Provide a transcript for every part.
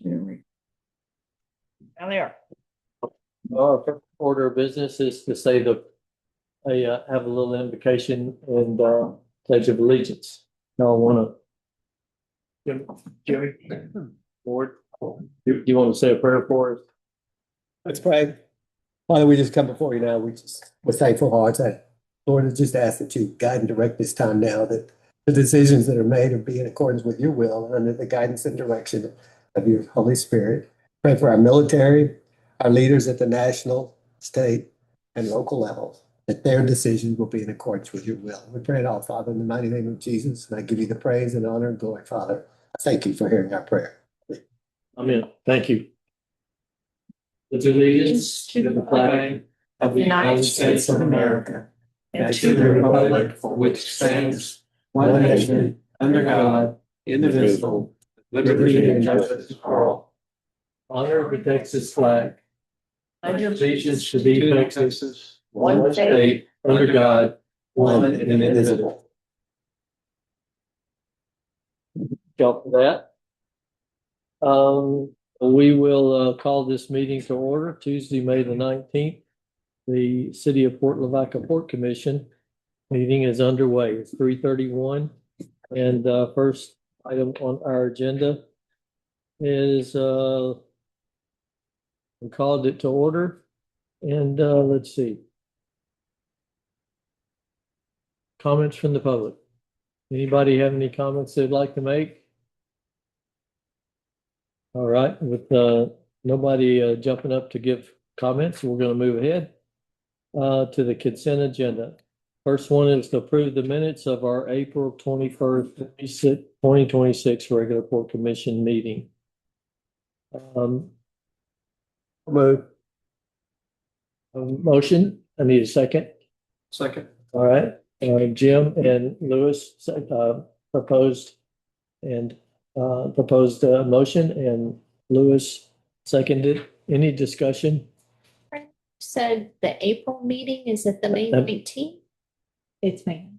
Down there. Our first order of business is to say have a little invocation and pledge of allegiance. Y'all want to, Jimmy, Lord, do you want to say a prayer for us? Let's pray. Father, we just come before you now. With thankful hearts. Lord, I just ask that you guide and direct this time now, that the decisions that are made are be in accordance with your will and under the guidance and direction of your Holy Spirit. Pray for our military, our leaders at the national, state, and local levels, that their decisions will be in accordance with your will. We pray it all, Father, in the mighty name of Jesus. And I give you the praise and honor and glory, Father. I thank you for hearing our prayer. Amen. Thank you. With allegiance to the flag of the United States of America and to the republic for which stands one nation under God, indivisible, with liberty and justice for all. Honor protects this flag. Allegiance to be Texas, one state under God, one and indivisible. Go for that. We will call this meeting to order Tuesday, May the 19th. The City of Port Lavaca Port Commission meeting is underway. It's 3:31. And first item on our agenda is we called it to order. And let's see. Comments from the public. Anybody have any comments they'd like to make? All right, with nobody jumping up to give comments, we're going to move ahead to the consent agenda. First one is to approve the minutes of our April 21st, 2026 regular Port Commission meeting. Move. Motion. I need a second. Second. All right. Jim and Lewis proposed motion, and Lewis seconded. Any discussion? Said the April meeting, is it the May 19th? It's May.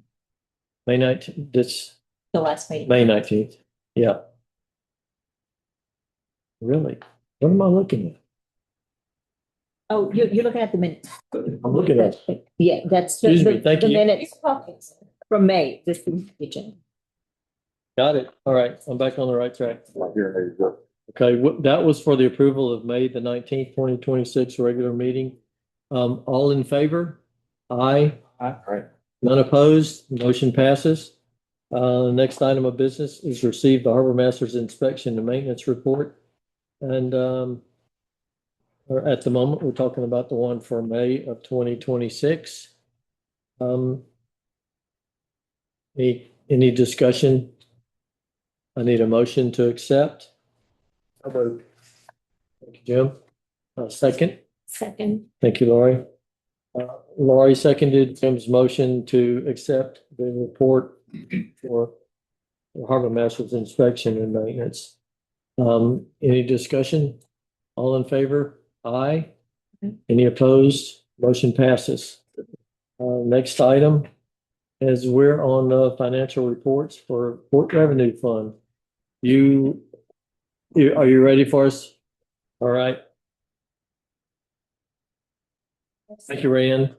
May 19th. This The last meeting. May 19th. Yeah. Really? What am I looking at? Oh, you're looking at the minutes. I'm looking at. Yeah, that's Excuse me, thank the you. minutes from May, this region. Got it. All right. I'm back on the right track. Okay. That was for the approval of May the 19th, 2026 regular meeting. All in favor? Aye. Aye. None opposed? Motion passes. Next item of business is receive the Harbor Master's inspection and maintenance report. And at the moment, we're talking about the one for May of 2026. Any discussion? I need a motion to accept. Thank you, Jim. Second. Second. Thank you, Lori. Lori seconded Jim's motion to accept the report for the Harbor Master's inspection and maintenance. Any discussion? All in favor? Aye. Any opposed? Motion passes. Next item is we're on the financial reports for Port Revenue Fund. Are you ready for us? All right. Thank you, Rand.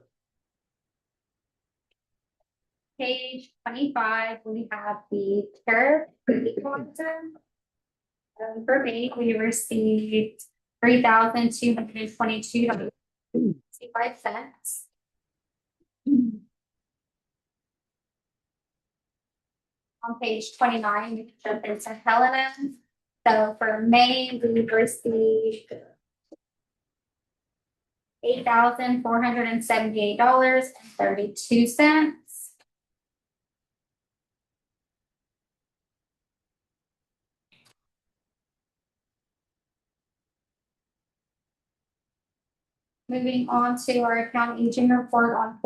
Page 25, we have the tariff quantum. For May, we received $3,222.65. On page 29, we jump into Helena. So for May, we received $8,478.32. Moving on to our account aging report on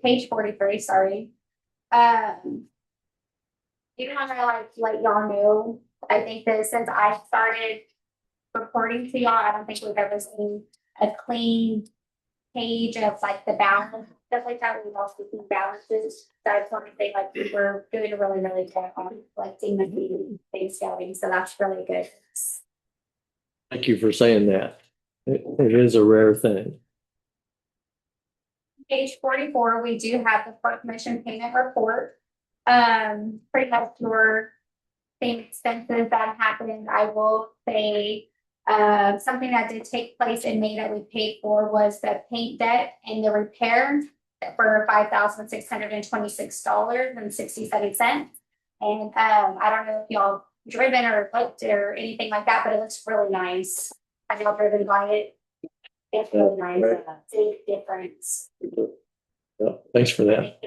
page 43, sorry. You want to let y'all know, I think that since I started reporting to y'all, I don't think we've ever seen a clean page of the balance, stuff like that. We've also seen balances. So I just want to say we were doing really, really good on collecting the things going. So that's really good. Thank you for saying that. It is a rare thing. Page 44, we do have the Park Commission payment report. Pretty much your same expenses that happened. I will say, something that did take place in May that we paid for was the paint debt and the repair for $5,626.67. And, I don't know if y'all driven or looked or anything like that, but it looks really nice. Have y'all driven by it? It's really nice. Right. Big difference. Yeah, thanks for that.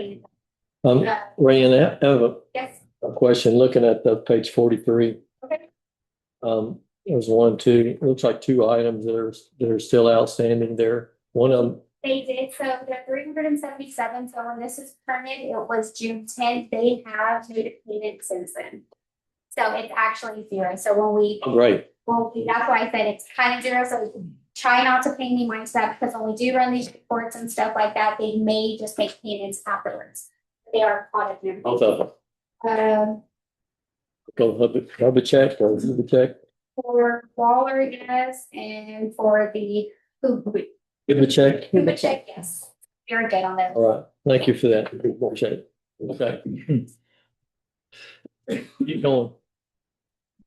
Ryan, I have Yes. a question looking at the page 43. Okay. There's it looks like two items that are still outstanding there. One of them, They did, so they're 377, so when this is printed, it was June 10th, they have made a payment since then. So it's actually zero, so great. that's why I said it's kind of zero, so try not to pay any mind to that, because when we do run these reports and stuff like that, they may just make payments afterwards. They are caught up in. Both of them. Um, Go hub a check or hub a check. for Waller, yes, and for the Give a check. Cuba check, yes. You're good on those. All right. Thank you for that. Appreciate it. Okay. Keep going.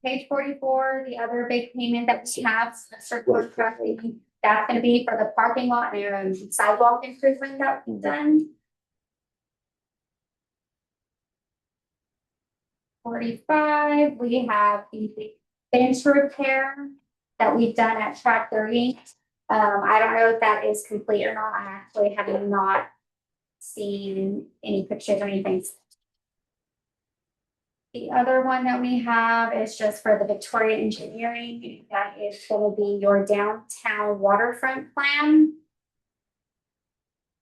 Page 44, the other big payment that we have, circular traffic, that's gonna be for the parking lot and sidewalk improvement that we've done. 45, we have the bench repair that we've done at track 30. I don't know if that is complete or not. I actually have not seen any pictures or anything. The other one that we have is just for the Victoria Engineering. That is going to be your downtown waterfront plan.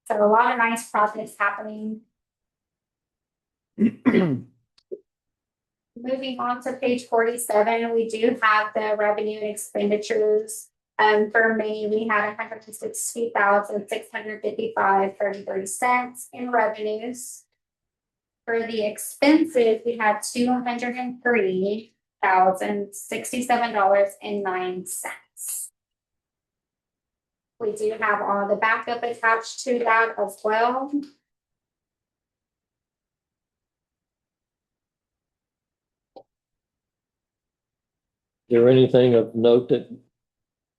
So a lot of nice projects happening. Moving on to page 47, we do have the revenue and expenditures. For May, we had 160,655.33 cents in revenues. For the expenses, we had $203,067.09. We do have all the backup attached to that as well. Is there anything of note that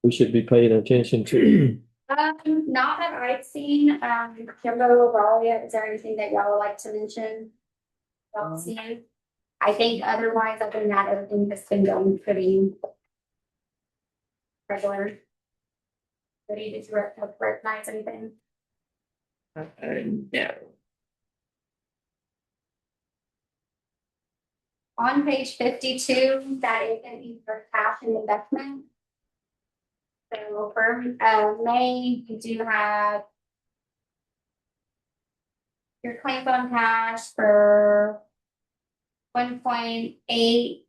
we should be paying attention to? Not that I've seen, Kimbo, Ralia, is there anything that y'all would like to mention? Y'all seen? I think otherwise, other than that, everything has been going pretty regular. Ready to recognize anything? No. On page 52, that is going to be for cash and investment. So for May, you do have your claims on cash for 1.8.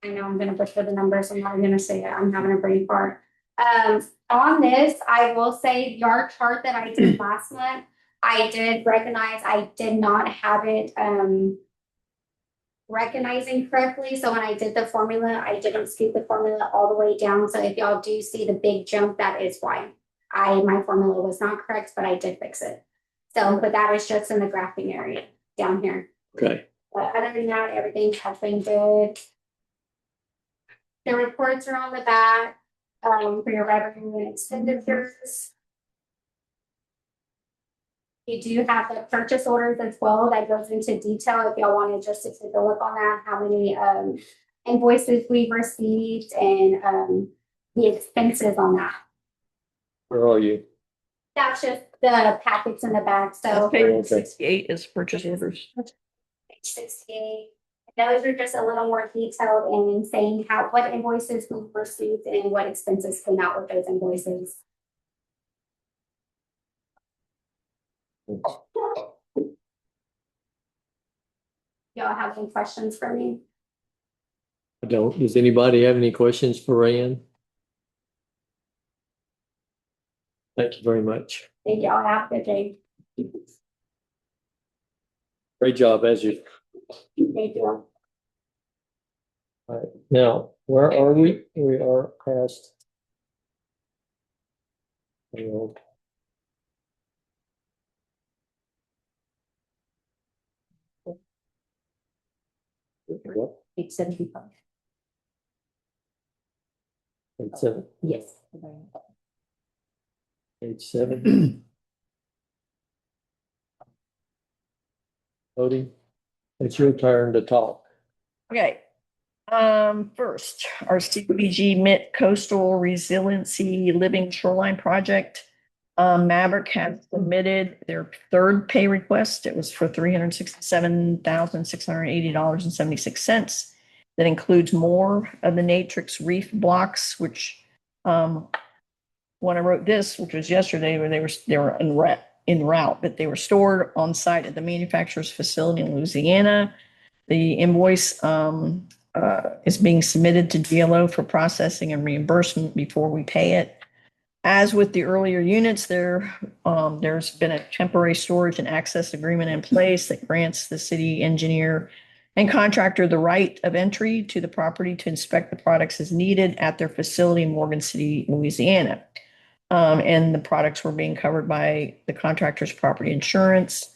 I know I'm gonna butcher the numbers, I'm not gonna say it, I'm having a brain fart. On this, I will say your chart that I did last month, I did recognize I did not have it recognizing correctly. So when I did the formula, I didn't scoop the formula all the way down. So if y'all do see the big jump, that is why. My formula was not correct, but I did fix it. So, but that is just in the graphing area down here. Okay. But other than that, everything has been good. The reports are on the back, for your revenue and expenditures. You do have the purchase orders as well that goes into detail if y'all wanted just to take a look on that, how many invoices we've received and the expenses on that. Where are you? That's just the packets in the back, so. Page 68 is purchase orders. Page 68. Those are just a little more detailed in saying what invoices we've received and what expenses came out with those invoices. Y'all have any questions for me? I don't. Does anybody have any questions for Rand? Thank you very much. Thank y'all. Have a good day. Great job as you. Thank you. All right. Now, Where are we? We are past. Well, what? 875. Page seven, Yes. page seven. Cody, it's your turn to talk. Okay. First, our CDBG Mid Coastal Resiliency Living Shoreline Project. Maverick has submitted their third pay request. It was for $367,680.76. That includes more of the Natrix reef blocks, which, when I wrote this, which was yesterday, where they were en route, but they were stored on site at the manufacturer's facility in Louisiana. The invoice is being submitted to GLO for processing and reimbursement before we pay it. As with the earlier units, there's been a temporary storage and access agreement in place that grants the city engineer and contractor the right of entry to the property to inspect the products as needed at their facility in Morgan City, Louisiana. And the products were being covered by the contractor's property insurance,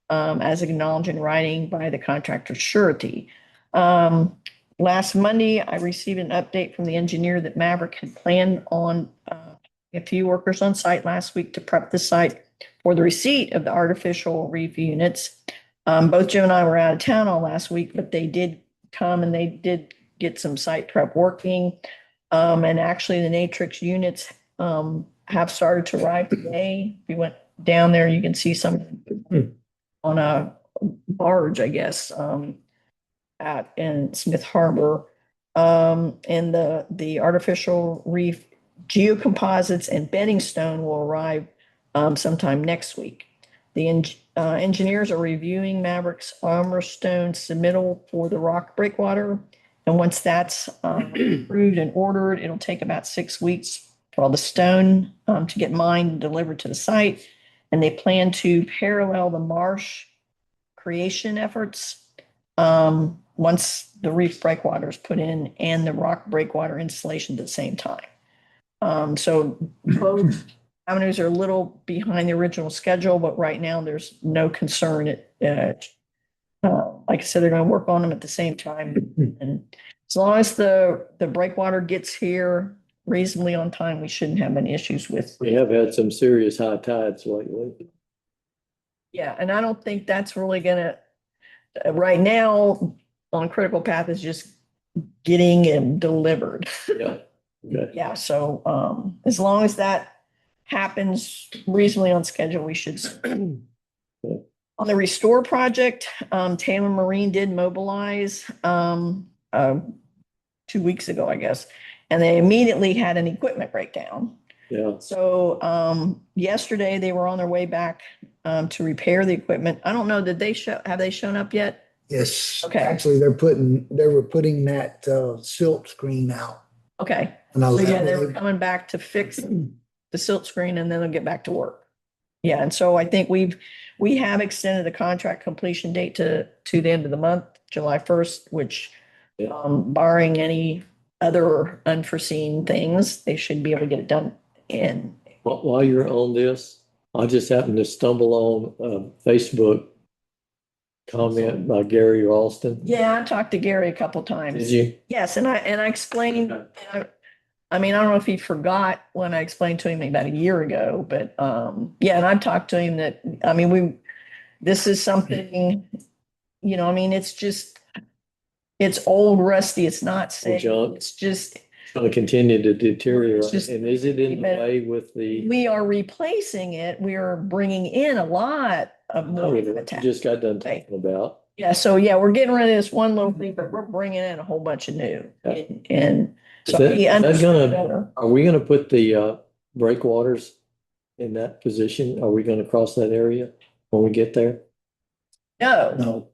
as acknowledged in writing by the contractor's surety. Last Monday, I received an update from the engineer that Maverick had planned on a few workers on site last week to prep the site for the receipt of the artificial reef units. Both Jim and I were out of town all last week, but they did come and they did get some site prep working. And actually the Natrix units have started to arrive today. We went down there, you can see some on a barge, I guess, in Smith Harbor. And the artificial reef geocomposites and bedding stone will arrive sometime next week. The engineers are reviewing Maverick's armor stone submittal for the rock breakwater. And once that's approved and ordered, it'll take about 6 weeks for all the stone to get mined and delivered to the site. And they plan to parallel the marsh creation efforts once the reef breakwater is put in and the rock breakwater installation at the same time. So both avenues are a little behind the original schedule, but right now there's no concern. Like I said, they're going to work on them at the same time. And as long as the breakwater gets here reasonably on time, we shouldn't have any issues with. We have had some serious high tides lately. Yeah, and I don't think that's really gonna, right now, on critical path is just getting it delivered. Yeah. Okay. Yeah, so as long as that happens reasonably on schedule, we should. On the restore project, Taylor Marine did mobilize 2 weeks ago, I guess, and they immediately had an equipment breakdown. Yeah. So yesterday they were on their way back to repair the equipment. I don't know, have they shown up yet? Yes. Okay. Actually, they were putting that silt screen out. Okay. And I So was yeah, they were coming back to fix the silt screen and then they'll get back to work. Yeah, and so I think we have extended the contract completion date to the end of the month, July 1st, which barring any other unforeseen things, they should be able to get it done in. While you're on this, I just happened to stumble on a Facebook comment by Gary Ralston. Yeah, I talked to Gary a couple times. Did you? Yes, and I explained, I mean, I don't know if he forgot when I explained to him about a year ago, but yeah, and I've talked to him that, I mean, this is something, I mean, it's old, rusty, it's not safe. Junk. It's just, It's going to continue to deteriorate. It's just- And is it in the way with the? we are replacing it. We are bringing in a lot of more What you habitat. just got done talking about. Yeah, so yeah, we're getting rid of this one little thing, but we're bringing in a whole bunch of new. Yeah. And so Is he that understood gonna, better. are we gonna put the breakwaters in that position? Are we gonna cross that area when we get there? No,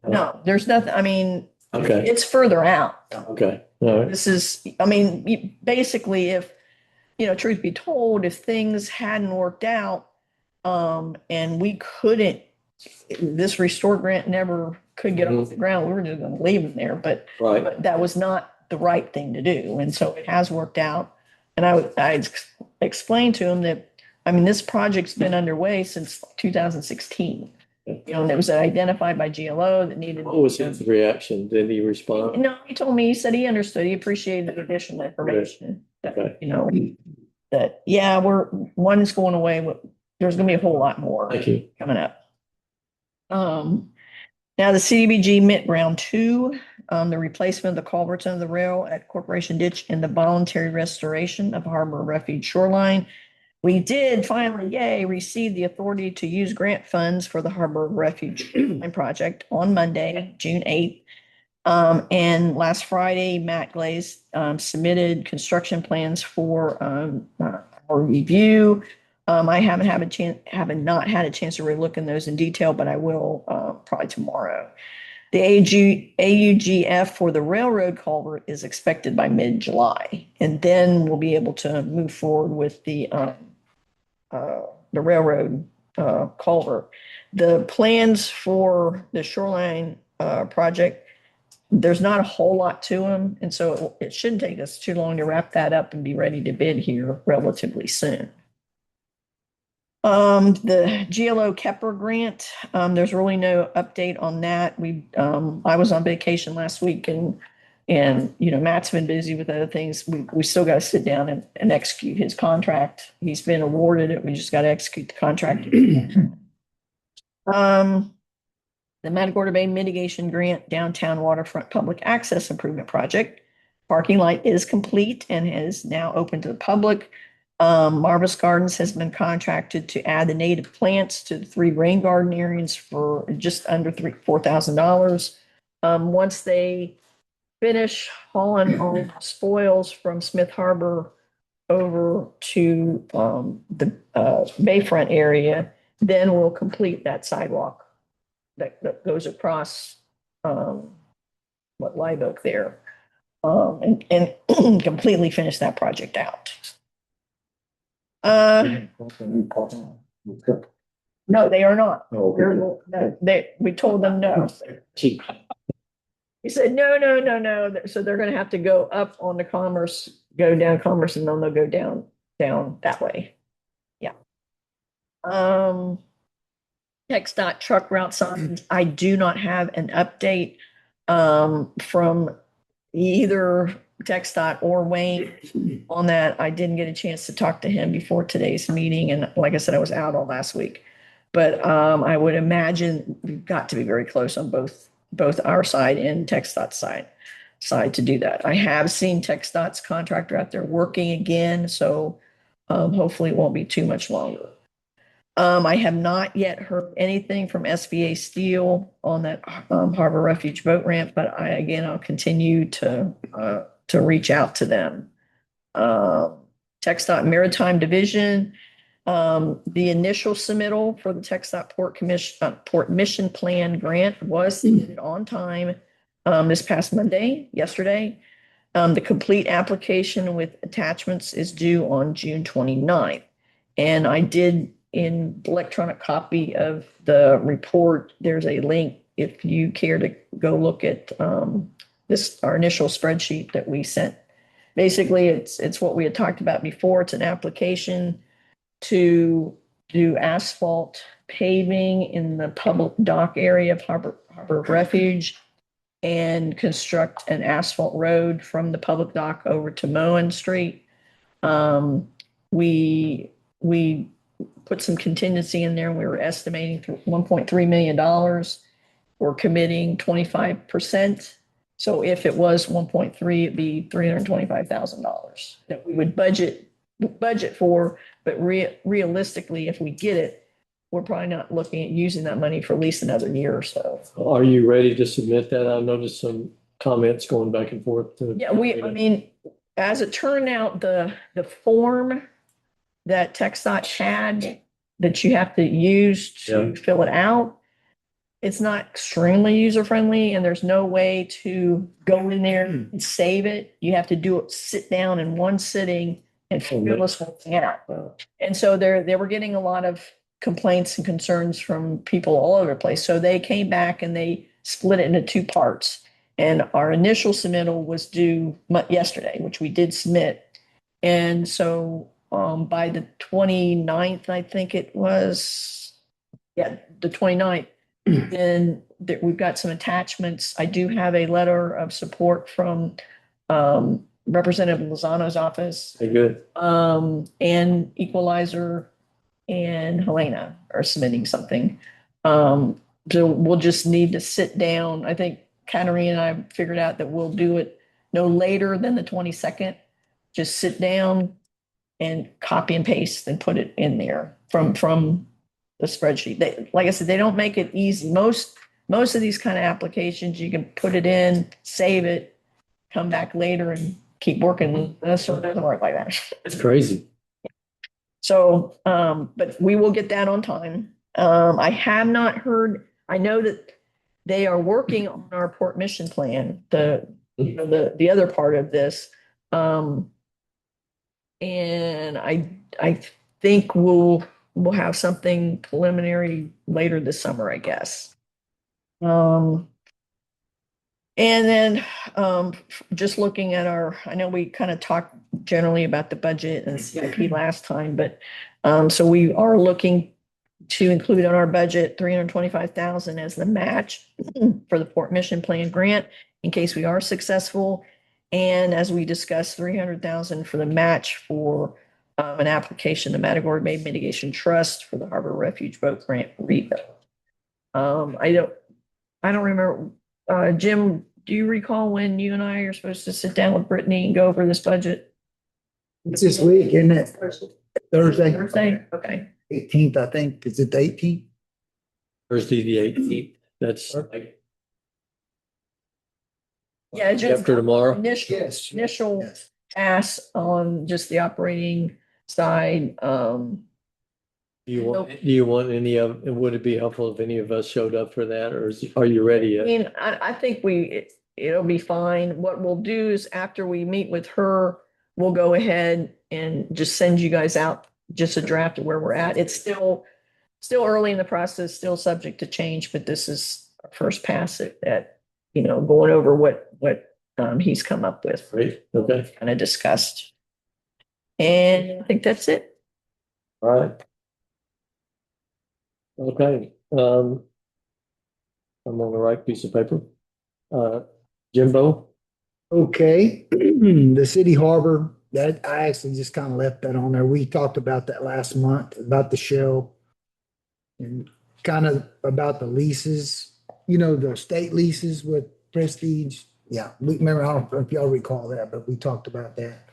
there's nothing, I mean, Okay, it's further out. okay, all right. This is, I mean, basically if, truth be told, if things hadn't worked out, and we couldn't, this restore grant never could get off the ground, we were just gonna leave them there, but Right, that was not the right thing to do. And so it has worked out. And I explained to him that, I mean, this project's been underway since 2016. You know, and it was identified by GLO that needed. What was his reaction? Did he respond? No, he told me, he said he understood, he appreciated the additional information. That, Okay. you know, that, yeah, one's going away, but there's gonna be a whole lot more Thank you. coming up. Now the CDBG MIT round two, the replacement of the culverts under the rail at Corporation Ditch and the voluntary restoration of Harbor Refuge shoreline. We did finally, yay, receive the authority to use grant funds for the Harbor Refuge project on Monday, June 8th. And last Friday, Matt Glaze submitted construction plans for review. I haven't not had a chance to really look in those in detail, but I will probably tomorrow. The AUGF for the railroad culvert is expected by mid-July, and then we'll be able to move forward with the railroad culvert. The plans for the shoreline project, there's not a whole lot to them, and so it shouldn't take us too long to wrap that up and be ready to bid here relatively soon. The GLO Kepler grant, there's really no update on that. I was on vacation last week and you know, Matt's been busy with other things. We still got to sit down and execute his contract. He's been awarded it. We just got to execute the contract. The Matagorda Bay Mitigation Grant Downtown Waterfront Public Access Improvement Project. Parking lot is complete and is now open to the public. Marvis Gardens has been contracted to add the native plants to the 3 rain garden areas for just under $4,000. Once they finish hauling all spoils from Smith Harbor over to the Bayfront area, then we'll complete that sidewalk that goes across Live Oak there, and completely finish that project out. No, they are not. We told them no. He said, no. So they're gonna have to go up on the Commerce, go down Commerce, and then they'll go down that way. Yeah. TxDOT truck route signs. I do not have an update from either TxDOT or Wayne on that. I didn't get a chance to talk to him before today's meeting, and like I said, I was out all last week. But I would imagine we've got to be very close on both our side and TxDOT's side to do that. I have seen TxDOT's contractor out there working again, so hopefully it won't be too much longer. I have not yet heard anything from SVA Steel on that Harbor Refuge boat ramp, but I'll continue to reach out to them. TxDOT Maritime Division, the initial submittal for the TxDOT Port Mission Plan grant was submitted on time this past yesterday. The complete application with attachments is due on June 29th. And I did, in electronic copy of the report, there's a link if you care to go look at our initial spreadsheet that we sent. Basically, it's what we had talked about before. It's an application to do asphalt paving in the public dock area of Harbor Refuge and construct an asphalt road from the public dock over to Moen Street. We put some contingency in there. We were estimating $1.3 million. We're committing 25%. So if it was 1.3, it'd be $325,000 that we would budget for. But realistically, if we get it, we're probably not looking at using that money for at least another year or so. Are you ready to submit that? I noticed some comments going back and forth. Yeah, I mean, as it turned out, the form that TxDOT had that you have to use to fill it out, it's not extremely user-friendly, and there's no way to go in there and save it. You have to sit down in one sitting and fill this whole thing out. And so they were getting a lot of complaints and concerns from people all over the place. So they came back and they split it into 2 parts. And our initial submittal was due yesterday, which we did submit. And so by the 29th, I think it was, yeah, the 29th, then we've got some attachments. I do have a letter of support from Representative Lozano's office, Very good. and Equalizer and Helena are submitting something. So we'll just need to sit down. I think Katarina and I figured out that we'll do it no later than the 22nd. Just sit down and copy and paste and put it in there from the spreadsheet. Like I said, they don't make it easy. Most of these kind of applications, you can put it in, save it, come back later and keep working. So it doesn't work like that. It's crazy. So, but we will get that on time. I have not heard, I know that they are working on our port mission plan, the other part of this. And I think we'll have something preliminary later this summer, I guess. And then just looking at I know we kind of talked generally about the budget and CIP last time, but so we are looking to include on our budget 325,000 as the match for the Port Mission Plan grant in case we are successful. And as we discussed, 300,000 for the match for an application to Matagorda Bay Mitigation Trust for the Harbor Refuge Boat Grant rebuild. I don't remember. Jim, do you recall when you and I are supposed to sit down with Brittany and go over this budget? It's this week, isn't it? Thursday. Thursday? Okay. 18th, I think. Is it the 18th? Thursday, the 18th. That's like Yeah, just after tomorrow. initial pass on just the operating side. Do you want any of, would it be helpful if any of us showed up for that, or are you ready I yet? mean, I think it'll be fine. What we'll do is after we meet with her, we'll go ahead and just send you guys out just a draft of where we're at. It's still early in the process, still subject to change, but this is our first pass at going over what he's come up with, Great, okay, kind of discussed. And I think that's it. all right. Okay, I'm on the right piece of paper. Jimbo, Okay, the city harbor, that I actually just kind of left that on there. We talked about that last month, about the shell and kind of about the leases, the state leases with Prestige. Yeah, we remember, I don't know if y'all recall that, but we talked about that.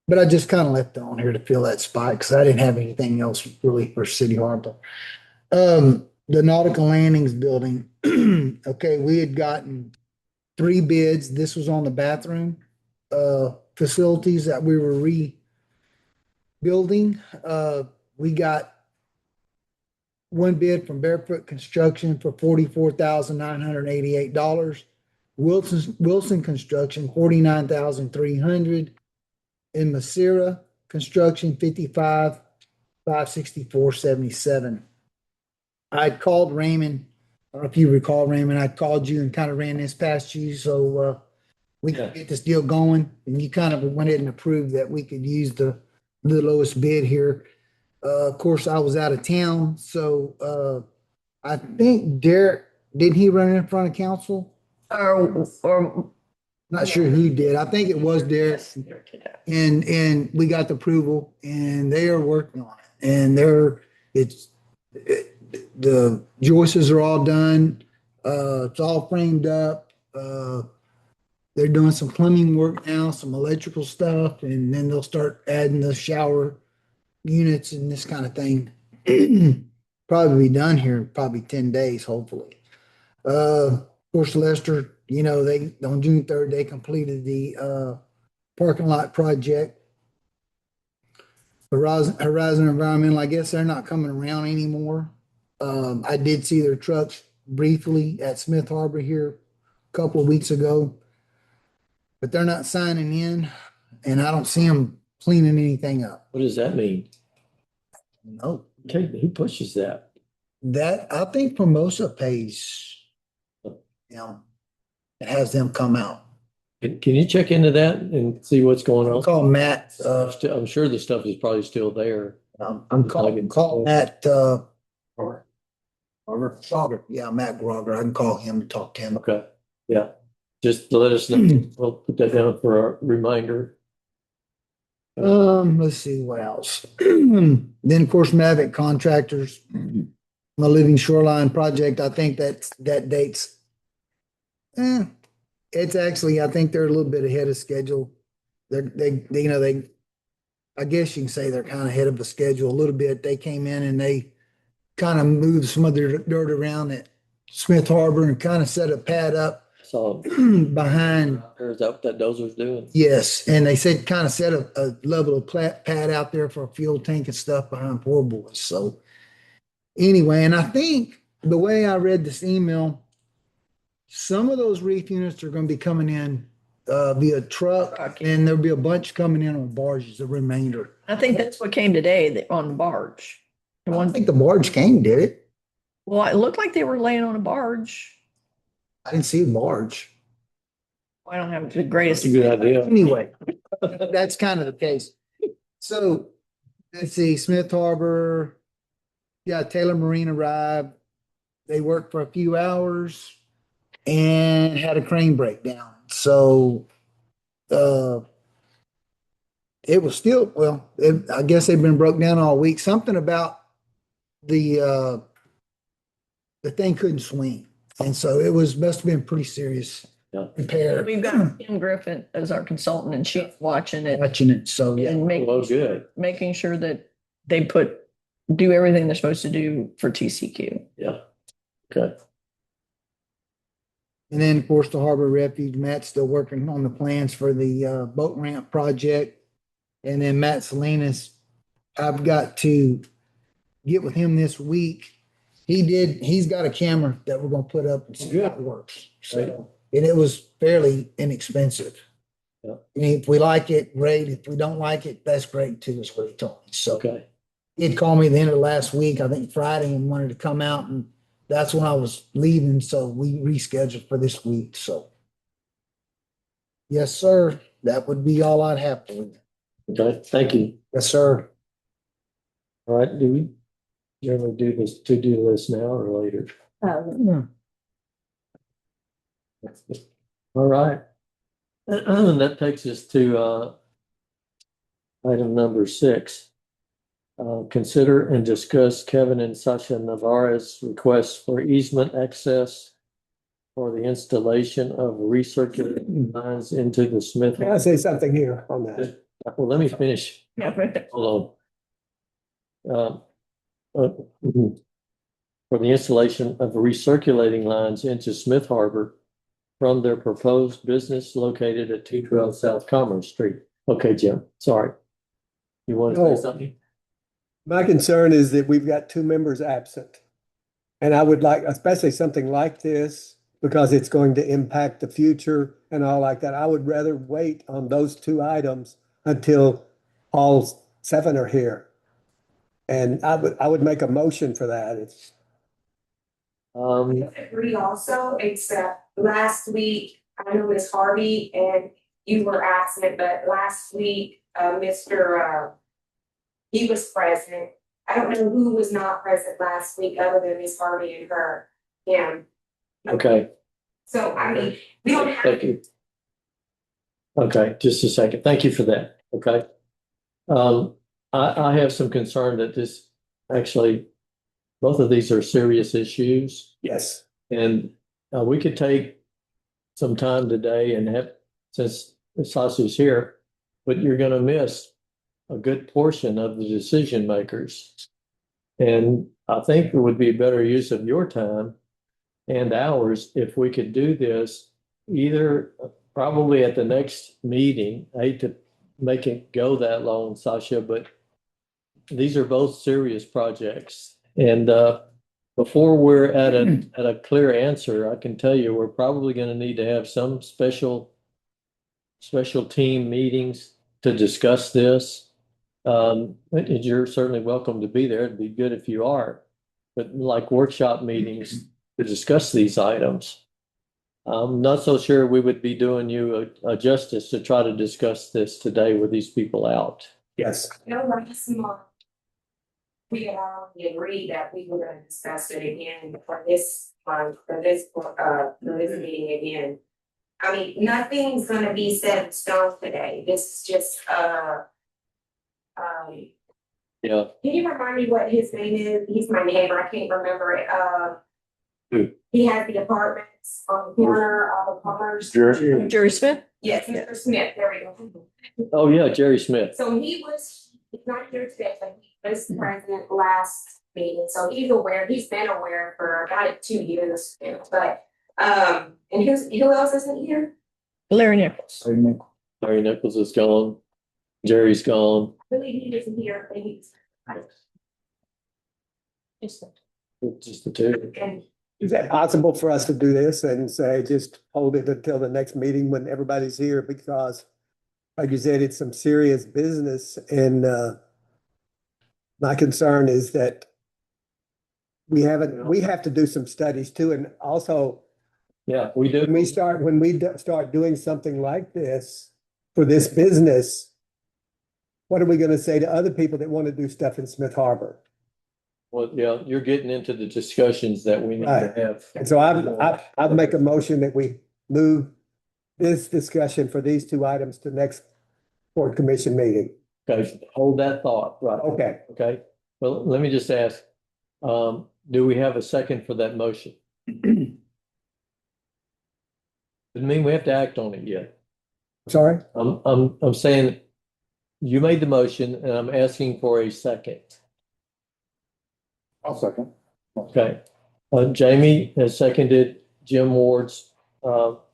But I just kind of left it on here to fill that spot because I didn't have anything else really for city harbor. The nautical landings building. Okay, we had gotten 3 bids. This was on the bathroom facilities that we were rebuilding. We got 1 bid from Barefoot Construction for $44,988. Wilson Construction, $49,300. And Masira Construction, $55,564.77. I'd called Raymond. I don't know if you recall, Raymond. I called you and kind of ran this past you, so we could get this deal going. And you kind of went ahead and approved that we could use the lowest bid here. Of course, I was out of town, so I think Derek, didn't he run in front of council? Or Not sure who did. I think it was Derek. And we got the approval, and they are working on it. And the joists are all done. It's all framed up. They're doing some plumbing work now, some electrical stuff, and then they'll start adding the shower units and this kind of thing. Probably be done here in probably 10 days, hopefully. Of course, Lester, they on June 3rd, they completed the parking lot project. Horizon Environmental, I guess they're not coming around anymore. I did see their trucks briefly at Smith Harbor here a couple of weeks ago, but they're not signing in, and I don't see them cleaning anything up. what does that mean? No, Okay, who pushes that? that I think Formosa pays. and has them come out. Can you check into that and see what's going I'll on? call Matt, I'm sure the stuff is probably still there. I'm calling Matt, Or, Grogger. Yeah, Matt Grogger. I can call him and talk to him. okay, yeah, just to let us know. We'll put that down for a reminder. Let's see what else. Then, of course, Mavic Contractors, the Living Shoreline Project, I think that date's, it's actually, I think they're a little bit ahead of schedule. I guess you can say they're kind of ahead of the schedule a little bit. They came in and they kind of moved some of their dirt around at Smith Harbor and kind of set a pad up So, behind. is that what that dozer's doing? Yes, and they said kind of set a level of pad out there for a fuel tank and stuff behind Poor Boys. So anyway, and I think the way I read this email, some of those reef units are going to be coming in via truck, and there'll be a bunch coming in on barges, the remainder. I think that's what came today on the barge. The I one, don't think the barge came, did it? well, it looked like they were laying on a barge. I didn't see a barge. I don't have the greatest. That's a good idea. Anyway, that's kind of the case. So let's see, Smith Harbor, yeah, Taylor Marine arrived. They worked for a few hours and had a crane breakdown. So it was still, I guess they've been broke down all week. Something about the thing couldn't swing. And so it must have been pretty serious repair. We've got Kim Griffin as our consultant and she's watching it Watching it. So yeah. and Well, good. making sure that they do everything they're supposed to do for TCQ. Yeah. Okay. And then, of course, the Harbor Refuge, Matt's still working on the plans for the boat ramp project. And then Matt Salinas, I've got to get with him this week. He's got a camera that we're going to put up and see how it works. So, and it was fairly inexpensive. Yeah. And if we like it, great. If we don't like it, that's great too, is what he told me. So Okay. he'd called me at the end of last week, I think Friday, and wanted to come out, and that's when I was leaving. So we rescheduled for this week. So yes, sir. That would be all I'd have for you. Okay. Thank you. Yes, sir. All right. Do we generally do this to-do list now or later? All right. That takes us to item number 6. Consider and discuss Kevin and Sasha Navarre's request for easement access for the installation of recirculating lines into the Smith. May I say something here on that? Well, let me finish. Yeah, but Hold on. For the installation of recirculating lines into Smith Harbor from their proposed business located at 212 South Commerce Street. Okay, Jim, sorry. You want to No. say something? My concern is that we've got 2 members absent. And I would like, especially something like this, because it's going to impact the future and all like that. I would rather wait on those 2 items until all 7 are here. And I would make a motion for that. It's Agree also, except last week, I know Miss Harvey and you were absent, but last week, Mr. He was present. I don't know who was not present last week other than Miss Harvey and him. Okay, So, I mean, we don't have. thank you. Okay, just a second. Thank you for that. Okay. I have some concern that this actually, both of these are serious issues. yes. And we could take some time today and have, since Sasu's here, but you're going to miss a good portion of the decision makers. And I think it would be a better use of your time and ours if we could do this either probably at the next meeting. I hate to make it go that long, Sasha, but these are both serious projects. And before we're at a clear answer, I can tell you we're probably going to need to have some special team meetings to discuss this. And you're certainly welcome to be there. It'd be good if you are, but like workshop meetings to discuss these items. I'm not so sure we would be doing you a justice to try to discuss this today with these people out. Yes. No, last month. We had already agreed that we were gonna discuss it again for this month, for this meeting again. I mean, nothing's gonna be set in stone today, this is just, Yeah. can you remind me what his name is? He's my neighbor, I can't remember it, Who? he has the apartments on the corner, all the plumbers. Jerry Smith? Yes, Mr. Smith, there we go. Oh, yeah, Jerry Smith. So he's not here today, but he was present last meeting, so he's aware, he's been aware for about 2 years, but, and who else isn't here? Larry Nichols. Larry Nichols is gone. Jerry's gone. Really, he isn't here, but he's. Just the two. And Is that possible for us to do this and say, just hold it until the next meeting when everybody's here? Because like you said, it's some serious business, and my concern is that we have to do some studies too, and also Yeah, we do. when we start doing something like this for this business, what are we gonna say to other people that want to do stuff in Smith Harbor? Well, yeah, you're getting into the discussions that we need to Right. have. And so I'd make a motion that we move this discussion for these two items to next board commission meeting. Okay, hold that thought, right? Okay. Okay, well, let me just ask, do we have a second for that motion? Doesn't mean we have to act on it yet. Sorry? I'm saying you made the motion and I'm asking for a second. I'll second. Okay, Jamie has seconded Jim Ward's,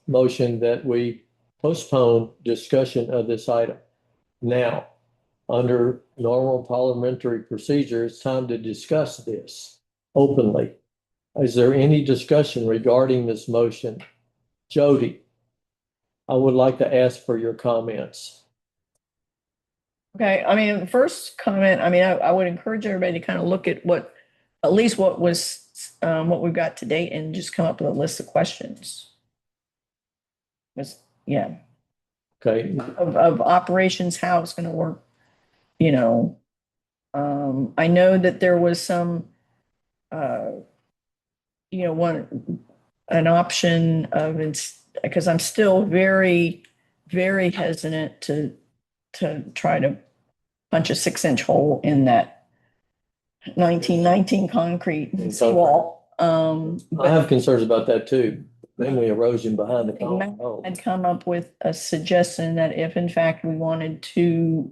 motion that we postpone discussion of this item. Now, under normal parliamentary procedure, it's time to discuss this openly. Is there any discussion regarding this motion? Jody, I would like to ask for your comments. Okay, I mean, the first comment, I mean, I would encourage everybody to kind of look at at least what we've got to date and just come up with a list of questions. Yeah, Okay, of operations, how it's gonna work, you know. I know that there was some, an option of, because I'm still very, very hesitant to try to punch a 6-inch hole in that 1919 concrete wall. I have concerns about that too, mainly erosion behind the Matt home. had come up with a suggestion that if in fact we wanted to,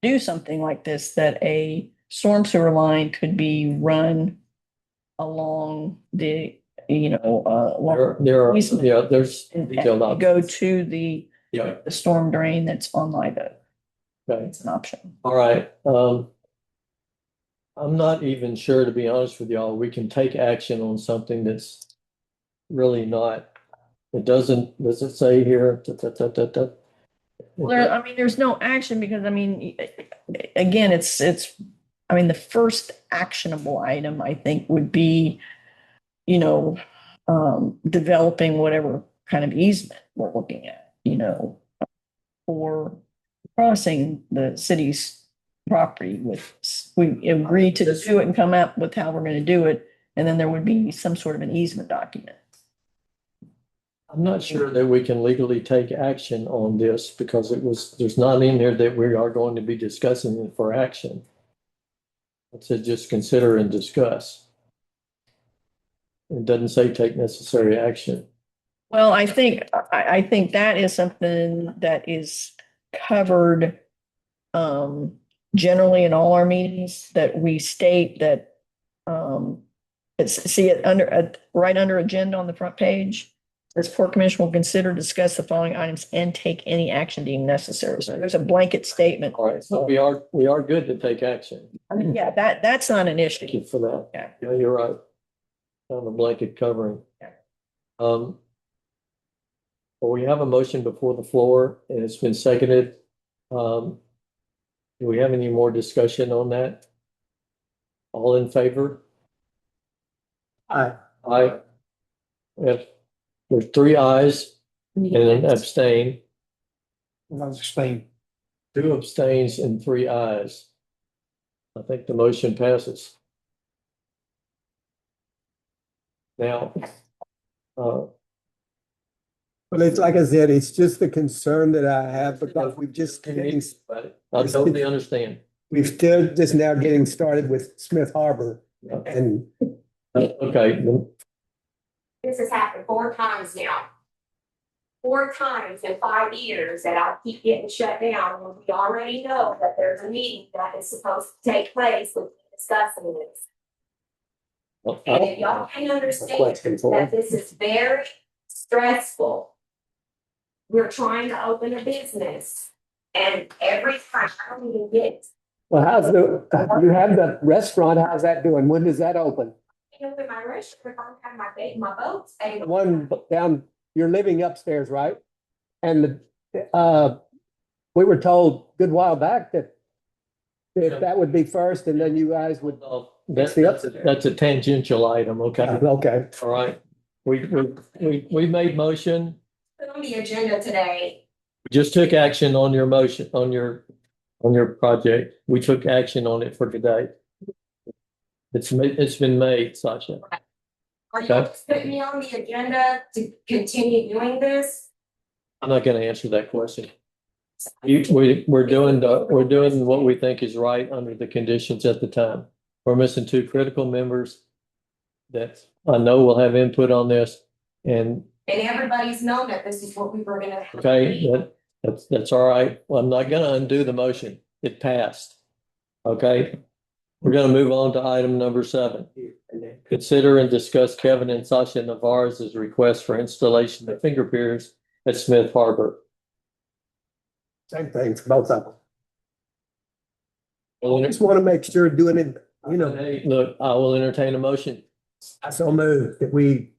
do something like this, that a storm sewer line could be run along the, There are, yeah, there's detailed options. go to the Yeah, storm drain that's on Live Oak. okay. It's an option. All right, I'm not even sure, to be honest with y'all, we can take action on something that's really not, does it say here? Well, I mean, there's no action because, I mean, again, I mean, the first actionable item, I think, would be, developing whatever kind of easement we're looking at, for crossing the city's property we agree to do it and come up with how we're going to do it. And then there would be some sort of an easement document. I'm not sure that we can legally take action on this because there's not in here that we are going to be discussing it for action. It said just consider and discuss. It doesn't say take necessary action. Well, I think that is something that is covered generally in all our meetings, that we state that see it right under agenda on the front page. This Port Commission will consider, discuss the following items and take any action deemed necessary. So there's a blanket statement. All right, so we are good to take action. I mean, yeah, that's not an Thank you issue. for that. Yeah. Yeah, you're right. On the blanket covering. Yeah. Well, we have a motion before the floor and it's been seconded. Do we have any more discussion on that? All in favor? Aye. Aye. if there's 3 ayes and an abstain, Spain. 2 abstains and 3 ayes. I think the motion passes. Now, But it's like I said, it's just the concern that I have because we've just getting, I totally understand. we've still just now getting started with Smith Harbor and Okay, This has happened 4 times now. 4 times in 5 years that I keep getting shut down when we already know that there's a meeting that is supposed to take place with discussing this. And if y'all can understand that this is very stressful. We're trying to open a business and every time I don't even get, well, you have the restaurant, how's that doing? When does that open? open my restaurant, if I have my boats. The one down, you're living upstairs, right? And we were told a good while back that that would be first and then you guys would. that's a tangential item, okay? Okay. All right. We made motion. Put on the agenda today. We just took action on your motion, on your project. We took action on it for today. It's been made, Sasha. Are you putting me on the agenda to continue doing this? I'm not gonna answer that question. We're doing what we think is right under the conditions at the time. We're missing 2 critical members that I know will have input on this and. And everybody's known that this is what we were gonna. Okay, that's all right. Well, I'm not gonna undo the motion. It passed. Okay. We're gonna move on to item number 7. Consider and discuss Kevin and Sasha Navarre's request for installation of finger piers at Smith Harbor. Same thing for both of them. Well, I just want to make sure doing it, hey, look, I will entertain a motion. I so move that we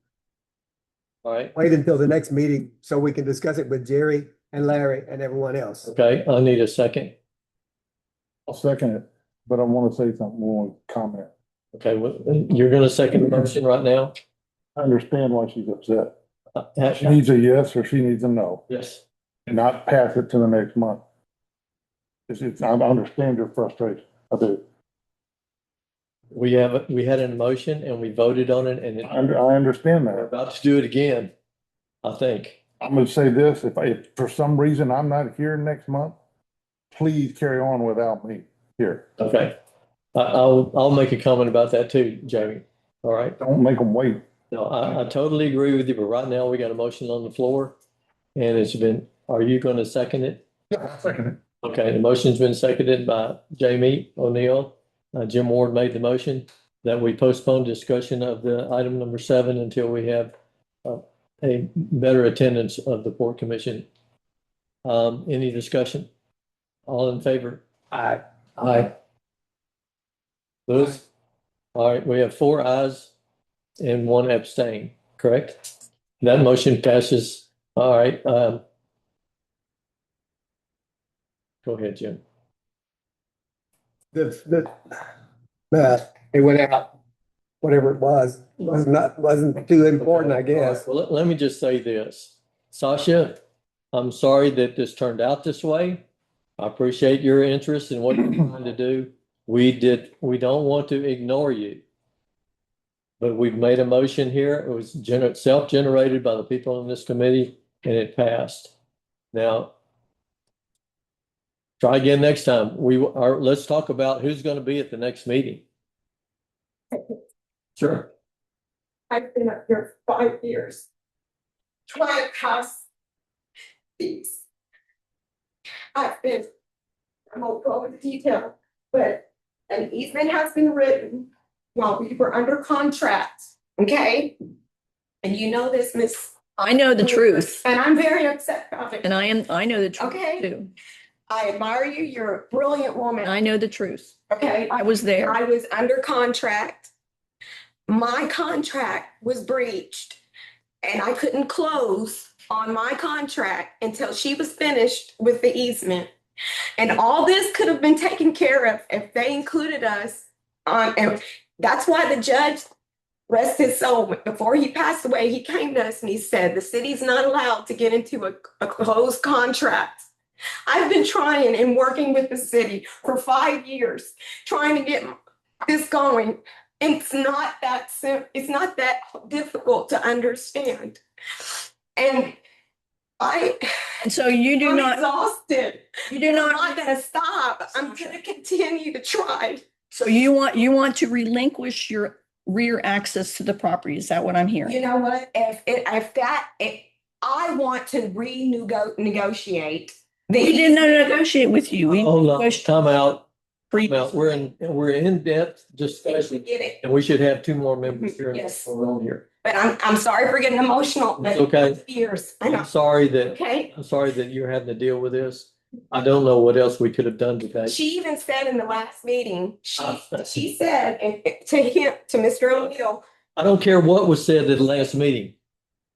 All right. wait until the next meeting so we can discuss it with Jerry and Larry and everyone else. Okay, I need a second. I'll second it, but I want to say something more, comment. Okay, well, you're gonna second the motion right now? I understand why she's upset. She needs a yes or she needs a no, Yes. and not pass it to the next month. I understand your frustration. I do. We had an motion and we voted on it and I understand we're that. about to do it again, I think. I'm gonna say this, if for some reason I'm not here next month, please carry on without me here. Okay. I'll make a comment about that too, Jamie. All right. Don't make them wait. No, I totally agree with you, but right now we got a motion on the floor. And are you gonna second it? Yeah, I'll second it. Okay, the motion's been seconded by Jamie O'Neill. Jim Ward made the motion that we postpone discussion of the item number 7 until we have a better attendance of the Port Commission. Any discussion? All in favor? Aye. Aye. Louis? All right, we have 4 ayes and 1 abstain, correct? That motion passes. All right. Go ahead, Jim. It went out, whatever it wasn't too important, I guess. Well, let me just say this. Sasha, I'm sorry that this turned out this way. I appreciate your interest in what you're trying to do. We don't want to ignore you. But we've made a motion here. It was self-generated by the people in this committee and it passed. Now, try again next time. Let's talk about who's going to be at the next meeting. Sure. I've been up here 5 years. Trying to pass these. I won't go into detail, but an easement has been written while we were under contract, okay? And you know this, Miss. I know the truth, And I'm very upset about it. and I know the truth Okay. too. I admire you. You're a brilliant woman. I know the truth. Okay. I was there. I was under contract. My contract was breached and I couldn't close on my contract until she was finished with the easement. And all this could have been taken care of if they included us on, and that's why the judge rest his soul, before he passed away, he came to us and he said, the city's not allowed to get into a closed contract. I've been trying and working with the city for 5 years, trying to get this going. And it's not that it's not that difficult to understand. And And so you do I'm not, exhausted. you do I'm not, not gonna stop. I'm gonna continue to try. so you want to relinquish your rear access to the property. Is that what I'm hearing? You know what? If I want to negotiate. We did not negotiate with you. We Hold on, negotiated time out. pre- Well, we're in depth discussion Get it, and we should have two more members here. Yes. On here. but I'm sorry for getting emotional. but It's okay. Years, I know, I'm sorry that, okay? I'm sorry that you're having to deal with this. I don't know what else we could have done today. She even said in the last meeting, she said to him, to Mr. O'Neill, I don't care what was said at the last meeting.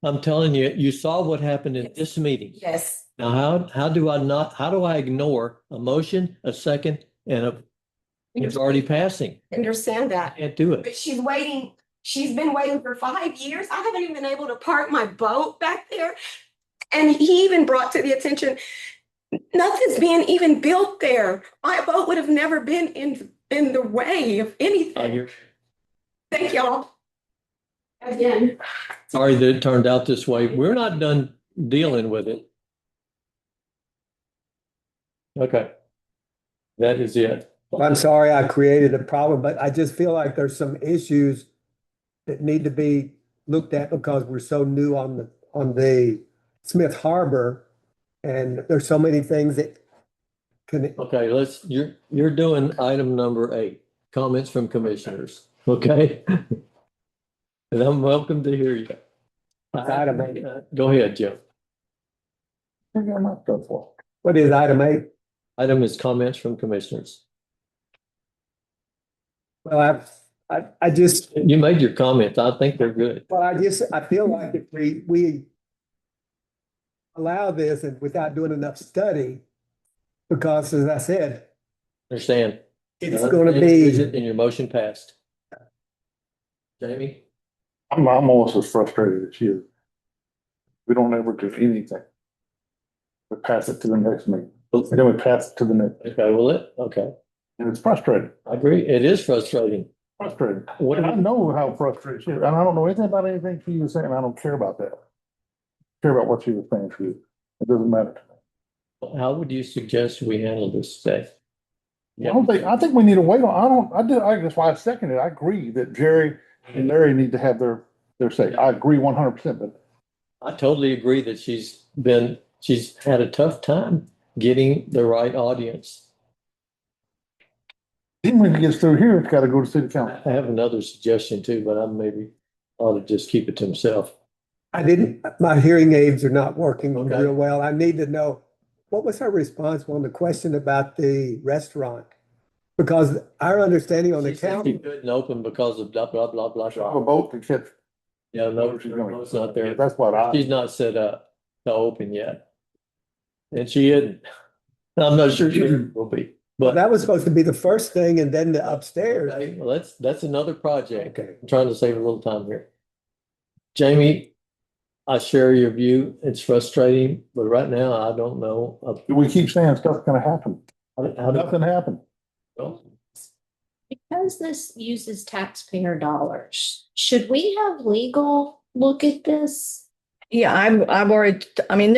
I'm telling you, you saw what happened in this meeting. yes, Now, how do I ignore a motion, a second, and it's already passing? understand that. Can't do But it. she's been waiting for 5 years. I haven't even been able to park my boat back there. And he even brought to the attention, nothing's being even built there. My boat would have never been in the way of I anything. hear. Thank y'all. Again. Sorry that it turned out this way. We're not done dealing with it. Okay. That is it. I'm sorry I created a problem, but I just feel like there's some issues that need to be looked at because we're so new on the Smith Harbor. And there's so many things that can, Okay, you're doing item number 8, comments from commissioners, okay? And I'm welcome to hear you. Item 8. Go ahead, Jim. What is item 8? Item is comments from commissioners. Well, I just, You made your comments. I think they're good. well, I feel like if we allow this and without doing enough study, because as I said, Understand? it's going to be, And your motion passed. Jamie? I'm almost as frustrated as you. We don't ever do anything. We pass it to the next meeting, and then we pass it to the next, Okay, well, okay. and it's frustrating, I agree. It is frustrating. frustrating. What And I know how frustrated she is, and I don't know anything about anything she was saying, I don't care about that. I care about what she was saying to you, it doesn't matter to me. How would you suggest we handle this today? I think we need to wait on, that's why I seconded it. I agree that Jerry and Larry need to have their say. I agree 100%, but I totally agree that she's had a tough time getting the right audience. even when it gets through here, it's gotta go to city council. I have another suggestion too, but I maybe ought to just keep it to himself. my hearing aids are not working Okay. real well. I need to know, what was her response on the question about the restaurant? Because our understanding on the She said she county, couldn't open because of blah, blah, blah, blah, Have a blah. boat to catch. Yeah, no, it's not there. That's what She's not set up to open yet. And she isn't. I'm not sure she will be, but. that was supposed to be the first thing and then the upstairs. Okay, well, that's another project. Okay. I'm trying to save a little time here. Jamie, I share your view. It's frustrating, but right now I don't know. we keep saying stuff's gonna happen, How nothing happened. Because this uses taxpayer dollars, should we have legal look at this? Yeah, I've already, I mean,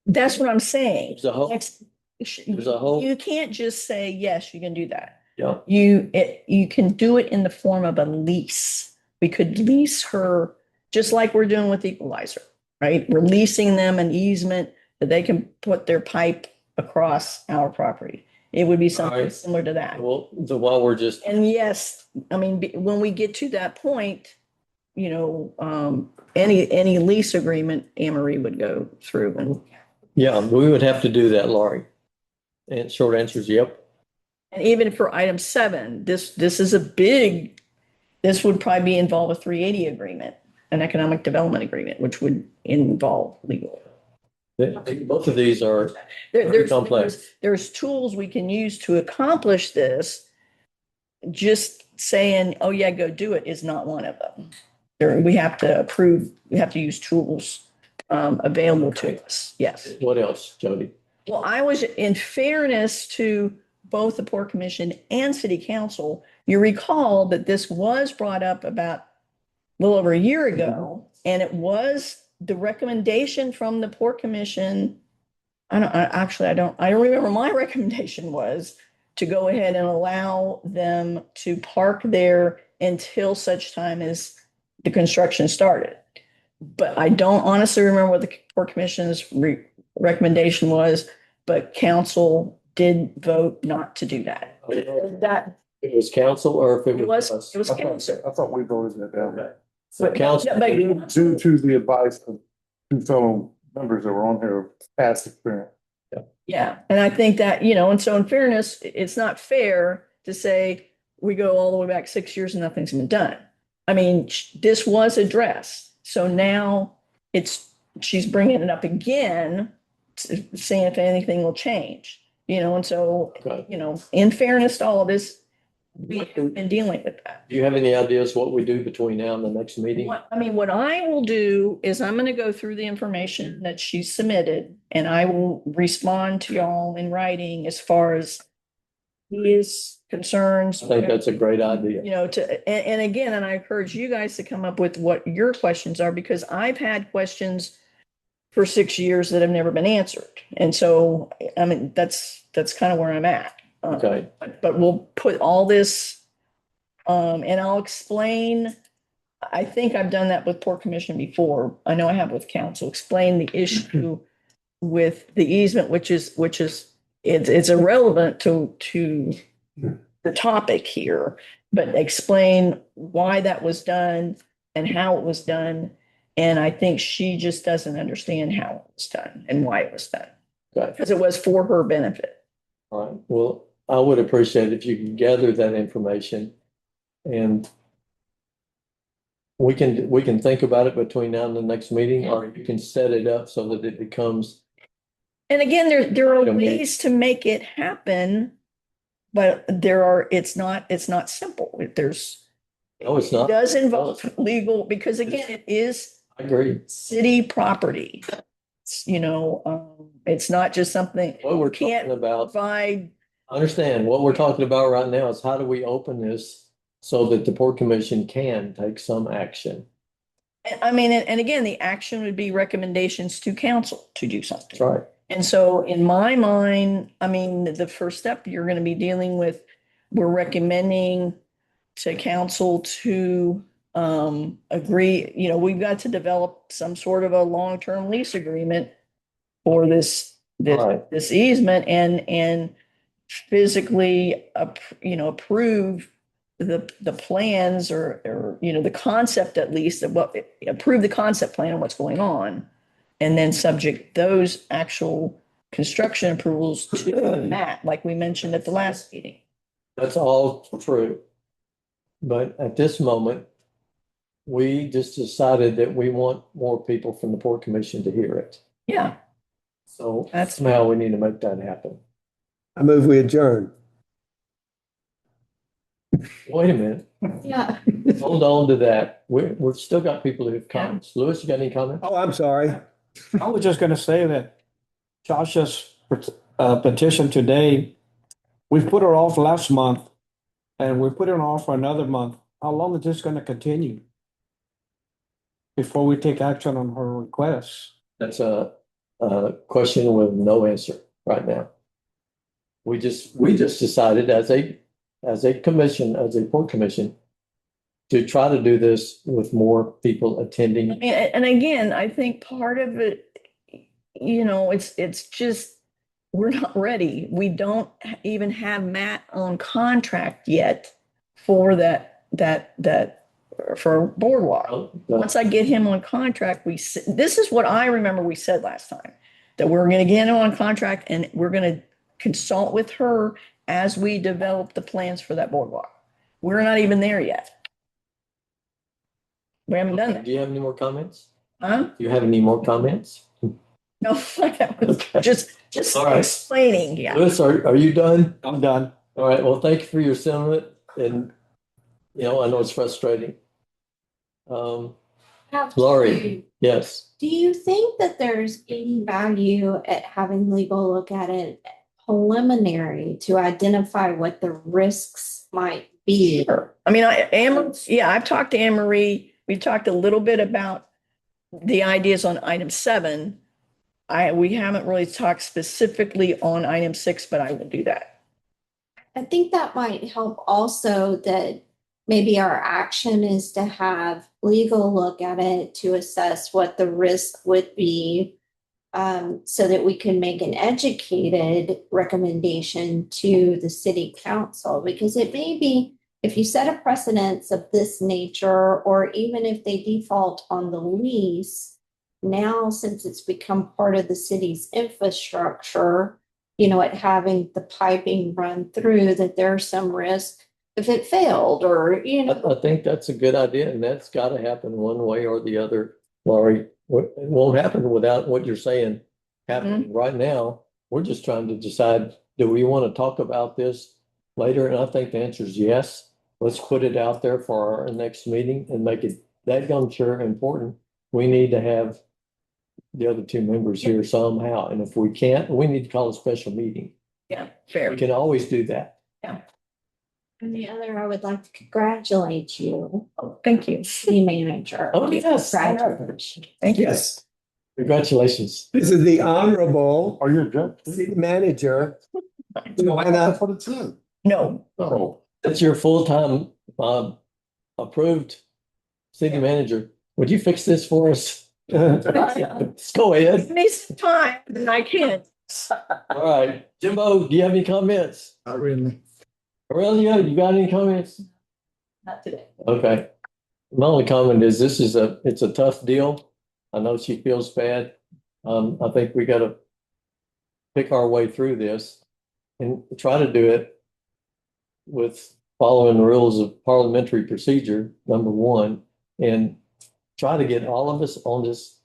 that's what I'm saying. There's a whole, there's a whole, You can't just say, yes, you can do that. yeah, You can do it in the form of a lease. We could lease her, just like we're doing with Equalizer, right? We're leasing them an easement that they can put their pipe across our property. It would be something Alright. similar to that. well, the while we're just, And yes, I mean, when we get to that point, any lease agreement, Anne-Marie would go through and yeah, we would have to do that, Laurie. And short answer is yep. And even for item 7, this would probably involve a 380 agreement, an economic development agreement, which would involve legal. Both of these are very complex. There's tools we can use to accomplish this. Just saying, oh yeah, go do it is not one of them. We have to use tools available to us. Yes. What else, Jody? Well, I was, in fairness to both the Port Commission and City Council, you recall that this was brought up about a little over a year ago, and it was the recommendation from the Port Commission. I don't remember. My recommendation was to go ahead and allow them to park there until such time as the construction started. But I don't honestly remember what the Port Commission's recommendation was, but council did vote not to do that. That It was council or if it was us? it was council. I thought we voted that down. So council, Due to the advice of two fellow members that were on here, past experience. Yeah, and I think that, and so in fairness, it's not fair to say we go all the way back 6 years and nothing's been done. I mean, this was addressed. So now she's bringing it up again, saying if anything will change, and so, Okay. In fairness to all of this, we have been dealing with that. Do you have any ideas what we do between now and the next meeting? What I will do is I'm going to go through the information that she submitted, and I will respond to y'all in writing as far as his concerns. I think that's a great idea. And again, and I encourage you guys to come up with what your questions are, because I've had questions for 6 years that have never been answered. And so, I mean, that's kind of where I'm at. Okay. But we'll put all this, and I'll explain. I think I've done that with Port Commission before. I know I have with council, explain the issue with the easement, which is it's irrelevant to the topic here, but explain why that was done and how it was done. And I think she just doesn't understand how it was done and why it was done, Okay. because it was for her benefit. All right. Well, I would appreciate if you can gather that information and we can think about it between now and the next meeting, or you can set it up so that it becomes. And again, there are ways to make it happen, but it's not simple. No, it's It not. does involve legal, because again, it is I agree. city property. It's not just something What we're can't talking about, provide. I understand what we're talking about right now is how do we open this so that the Port Commission can take some action. I mean, and again, the action would be recommendations to council to do something. That's right. And so in my mind, I mean, the first step you're going to be dealing with, we're recommending to council to agree, we've got to develop some sort of a long-term lease agreement for this Right. this easement and physically approve the plans or the concept, at least, of approve the concept plan of what's going on, and then subject those actual construction approvals to Matt, like we mentioned at the last meeting. That's all true. But at this moment, we just decided that we want more people from the Port Commission to hear it. Yeah. So That's- somehow we need to make that happen. I move we adjourn. Wait a minute. Yeah. Hold on to that. We've still got people who have comments. Louis, you got any comments? Oh, I'm sorry. I was just gonna say that Josh's petition today, we put her off last month and we put her off for another month. How long is this gonna continue? Before we take action on her requests? That's a question with no answer right now. We just decided as a commission, as a Port Commission, to try to do this with more people attending. And again, I think part of it, it's just, we're not ready. We don't even have Matt on contract yet for that for Boardwalk. Once I get him on contract, this is what I remember we said last time, that we're going to get him on contract and we're going to consult with her as we develop the plans for that boardwalk. We're not even there yet. We haven't done that. Do you have any more comments? Huh? Do you have any more comments? No, that was just All right. explaining. Yeah. Louis, are you done? I'm done. All right. Well, thank you for your sentiment. And You know, I know it's frustrating. Um, Have Lori, to- yes. Do you think that there's any value at having legal look at it preliminary to identify what the risks might be? Sure. I mean, I've talked to Anne Marie. We talked a little bit about the ideas on item 7. We haven't really talked specifically on item 6, but I will do that. I think that might help also, that maybe our action is to have legal look at it to assess what the risk would be, so that we can make an educated recommendation to the city council, because it may be, if you set a precedence of this nature, or even if they default on the lease, now since it's become part of the city's infrastructure, at having the piping run through, that there's some risk if it failed, or, I think that's a good idea, and that's got to happen one way or the other, Laurie. It won't happen without what you're saying happening right now. We're just trying to decide, do we want to talk about this later? And I think the answer is yes. Let's put it out there for our next meeting and make it that sure important. We need to have the other 2 members here somehow, and if we can't, we need to call a special meeting. Yeah, fair. We can always do that. And the other, I would like to congratulate you, Oh, thank you. city manager. Oh, yes. Congratulations. Thank you. Yes, Congratulations. this is the honorable Are you a judge? city manager, Joanna. That's what it said. No, Oh, That's your full-time, approved city manager. Would you fix this for us? Let's go ahead. give me some time and I can. All right. Jimbo, do you have any comments? Not really. Aurelia, you got any comments? Not today. Okay. My only comment is it's a tough deal. I know she feels bad. I think we gotta pick our way through this and try to do it with following the rules of parliamentary procedure, number 1, and try to get all of us on this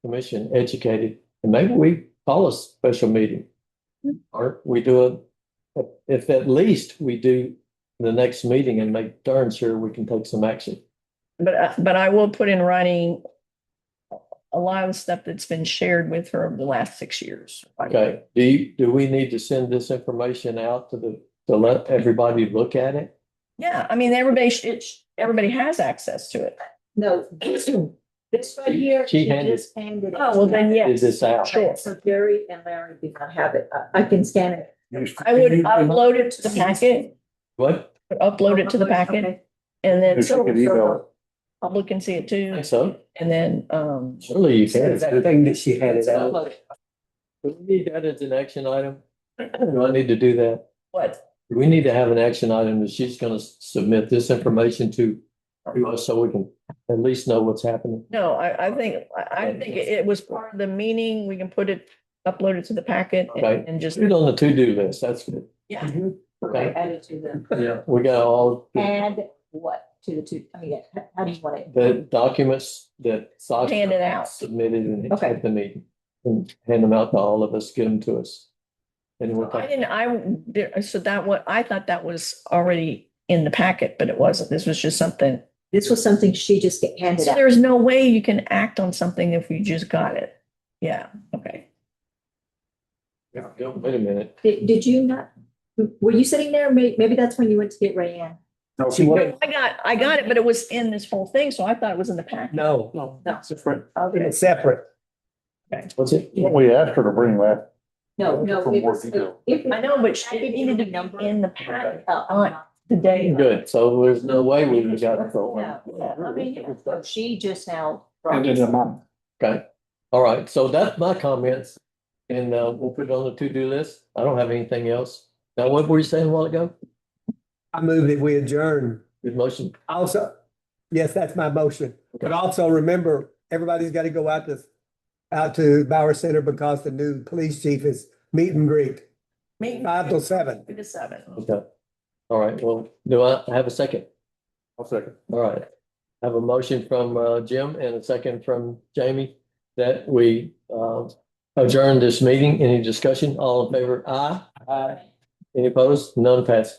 commission educated. And maybe we call a special meeting, or we do if at least we do the next meeting and make darn sure we can take some action. But I will put in writing a lot of stuff that's been shared with her over the last 6 years. Okay, do we need to send this information out to let everybody look at it? Yeah, I mean, everybody has access to it. No, this right here, She she handed- just handed it. Oh, well, then, Is yes. this out? Sure. So Jerry and Larry do not have it. I can scan it. I would upload it to the packet, What? upload it to the packet, Okay. and then If you could email public can see it I too. think so. And then, Surely you can. That thing that she handed out. Do we need that as an action item? Do I need to do that? what? Do we need to have an action item that she's gonna submit this information to us so we can at least know what's happening? No, I think it was part of the meeting. We can upload it to the packet Okay. and just, Put it on the to-do list. That's good. yeah. Okay. Add it to them. Yeah, we got all Add what to the two, I mean, how do you want it? the documents that Sasha Hand it out. submitted and Okay. at the meeting. And hand them out to all of us, get them to us. And we'll I didn't, so I thought that was already in the packet, but it wasn't. This was just something. This was something she just handed So out. there's no way you can act on something if you just got it. Yeah, okay. Wait a minute. Did you not, were you sitting there? Maybe that's when you went to get Rayanne. No, she wasn't. I got it, but it was in this whole thing, so I thought it was in the packet. No, No, No. it's different. Okay. it's separate. What's it? What we asked her to bring that. No, For it more was. detail. I know, but it needed to be in the packet on the day. Good, so there's no way we got it. No, I mean, yeah, she just now. And then the mom. Okay, all right, so that's my comments. And we'll put it on the to-do list. I don't have anything else. Now, what were you saying a while ago? I move that we adjourn. Good motion. Also, yes, that's my motion. But also remember, everybody's got to go out to Bauer Center because the new police chief is meet and greet, Maybe 5 till 7. 5 to 7. Okay. All right, well, do I have a second? I'll second. All right. I have a motion from Jim and a second from Jamie that we adjourn this meeting. Any discussion? All in favor? Aye. Aye. Any opposed? None passed.